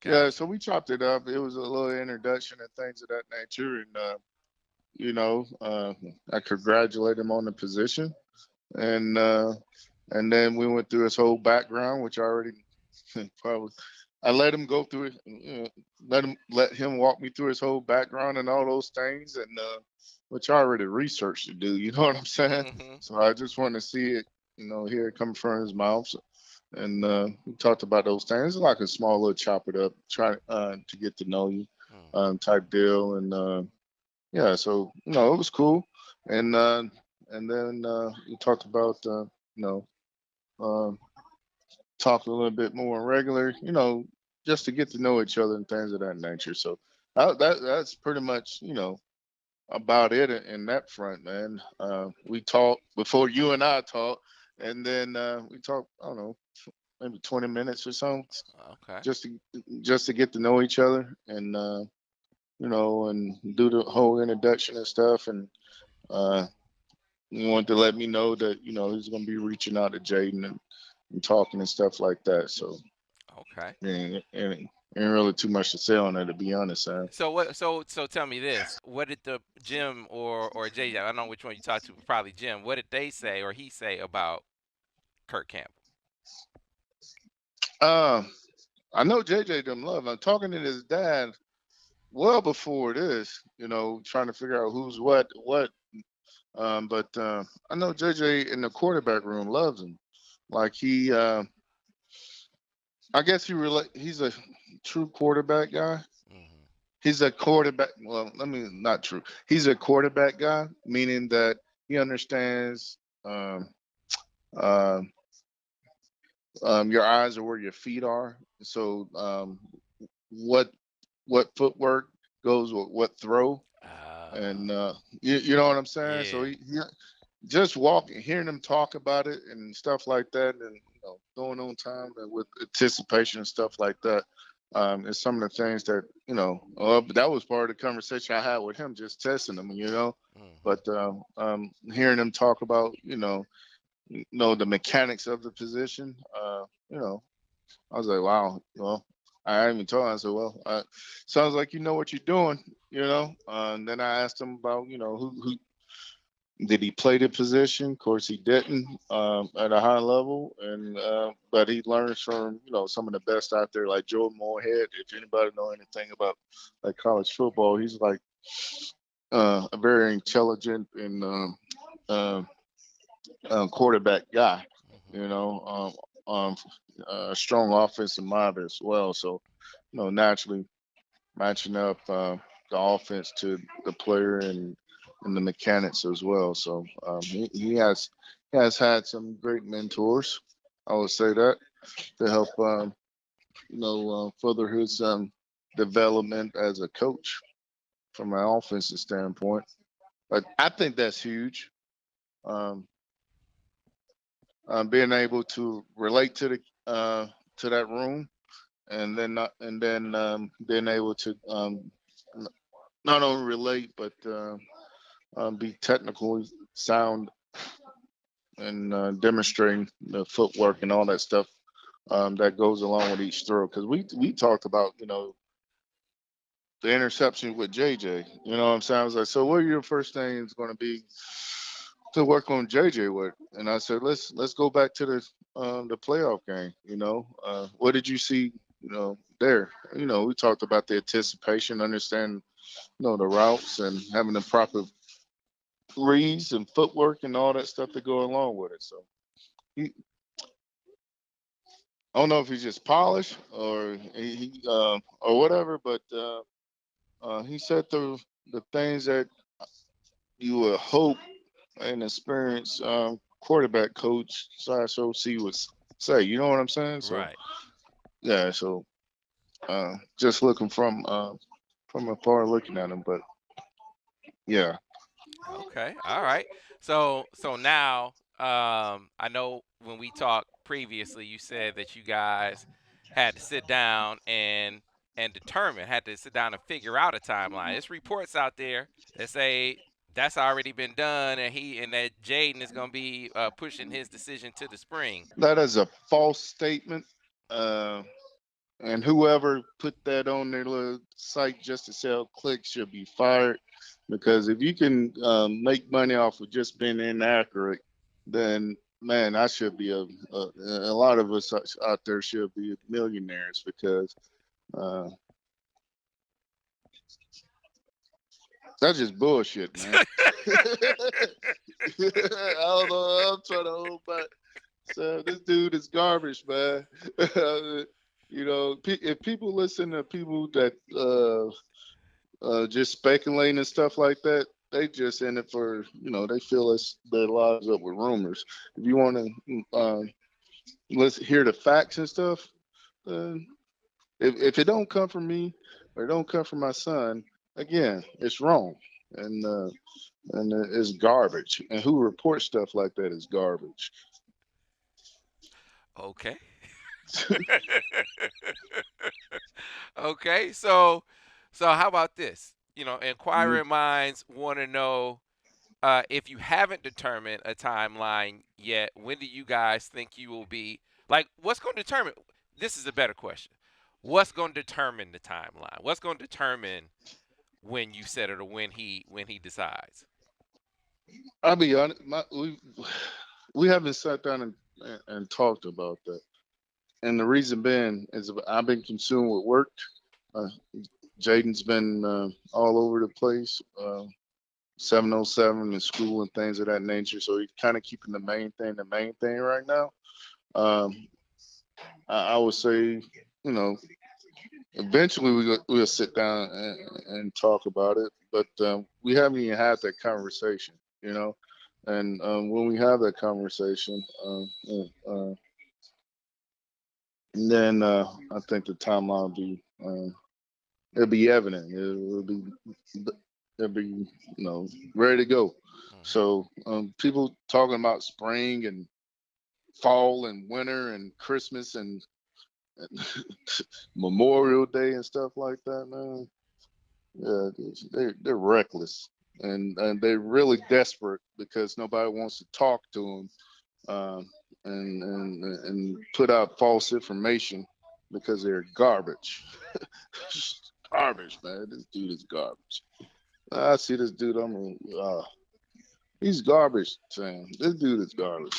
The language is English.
Yeah, Okay. so we chopped it up. It was a little introduction and things of that nature, and you know, I congratulate him on the position, and uh, and then we went through his whole background, which I already probably I let him go through it, let him walk me through his whole background and all those things, and which I already researched to do. You know what I'm saying? Mhm. So I just want to see it, hear it coming from his mouth. So, and we talked about those things. It's like a small little chop it up, try to get to know you, Mhm. type deal, and yeah. So it was cool, and then we talked about you know. Um, talk a little bit more regular, just to get to know each other and things of that nature. So that's pretty much, about it in that front, man. We talked before you and I talked, and then we talked, I don't know, maybe 20 minutes or so, Okay. just to get to know each other, and and do the whole introduction and stuff, and uh, he wanted to let me know that he's gonna be reaching out to Jadyn and talking and stuff like that. So Okay. ain't really too much to say on that, to be honest, Sam. So what? So tell me this: what did the Jim or JJ? I don't know which one you talked to, but probably Jim. What did they say or he say about Kirk Campbell? Um, I know JJ them love. I'm talking to his dad well before this, trying to figure out who's what. But I know JJ in the quarterback room loves him. Like I guess he's a true quarterback guy. Hmm. He's a quarterback. Well, let me not true. He's a quarterback guy, meaning that he understands. Um, uh, your eyes are where your feet are. So what footwork goes with what throw, Uh, and you know what I'm saying. So yeah. he just walking, hearing them talk about it and stuff like that, and going on time and with anticipation and stuff like that. Is some of the things that but that was part of the conversation I had with him, just testing him, Hmm. But hearing him talk about the mechanics of the position, I was like, wow, well, I hadn't even told him. I said, well, sounds like you know what you're doing, and then I asked him about, who did he play the position? Of course, he didn't at a high level, and but he learns from some of the best out there, like Joe Moorhead. If anybody know anything about like college football, he's like a very intelligent and quarterback guy. You Hmm. know, strong offensive mind as well. So, naturally matching up the offense to the player and the mechanics as well. So he has had some great mentors. I would say that to help further his development as a coach from an offensive standpoint. But I think that's huge. Um, being able to relate to that room, and then being able to not only relate but be technically sound and demonstrating the footwork and all that stuff that goes along with each throw. Because we talked about the interception with JJ. You know what I'm saying? I was like, so what are your first things going to be to work on JJ with? And I said, let's go back to the playoff game. What did you see? There. We talked about the anticipation, understanding the routes and having the proper reads and footwork and all that stuff that go along with it. So he, I don't know if he's just polished or or whatever, but he said the things that you would hope an experienced quarterback coach slash OC would say. You know what I'm saying? So Right. yeah, so just looking from afar, looking at him, but yeah. Okay. All right. So now, I know when we talked previously, you said that you guys had to sit down and determine, had to sit down and figure out a timeline. There's reports out there that say that's already been done, and that Jadyn is going to be pushing his decision to the spring. That is a false statement. Uh, And whoever put that on their little site just to sell clicks should be fired. Because if you can make money off of just being inaccurate, then man, I should be a lot of us out there should be millionaires because uh, that's just bullshit, man. I don't know. I'm trying to hold back. So this dude is garbage, man. If people listen to people that just speculating and stuff like that, they just in it for they fill their lives up with rumors. If you want to let's hear the facts and stuff, then if it don't come from me or it don't come from my son, again, it's wrong. And it's garbage. And who reports stuff like that is garbage. Okay. Okay. So how about this? Mhm. Inquiring minds want to know if you haven't determined a timeline yet, when do you guys think you will be like what's going to determine this is a better question. What's going to determine the timeline? What's going to determine when you set it or when he decides? I'll be honest, we haven't sat down and talked about that. And the reason being is I've been consumed with work. Uh, Jadyn's been all over the place, 707 and school and things of that nature. So he's kind of keeping the main thing right now. Um, I would say, you know, eventually we'll sit down and talk about it, but we haven't even had that conversation, you know. And when we have that conversation, then I think the timeline will be it'll be evident. It'll be ready to go. Hmm. So people talking about spring and fall and winter and Christmas and Memorial Day and stuff like that, man. Yeah, they're reckless and they're really desperate because nobody wants to talk to them and put out false information because they're garbage. Garbage, man. This dude is garbage. I see this dude. He's garbage, Sam. This dude is garbage.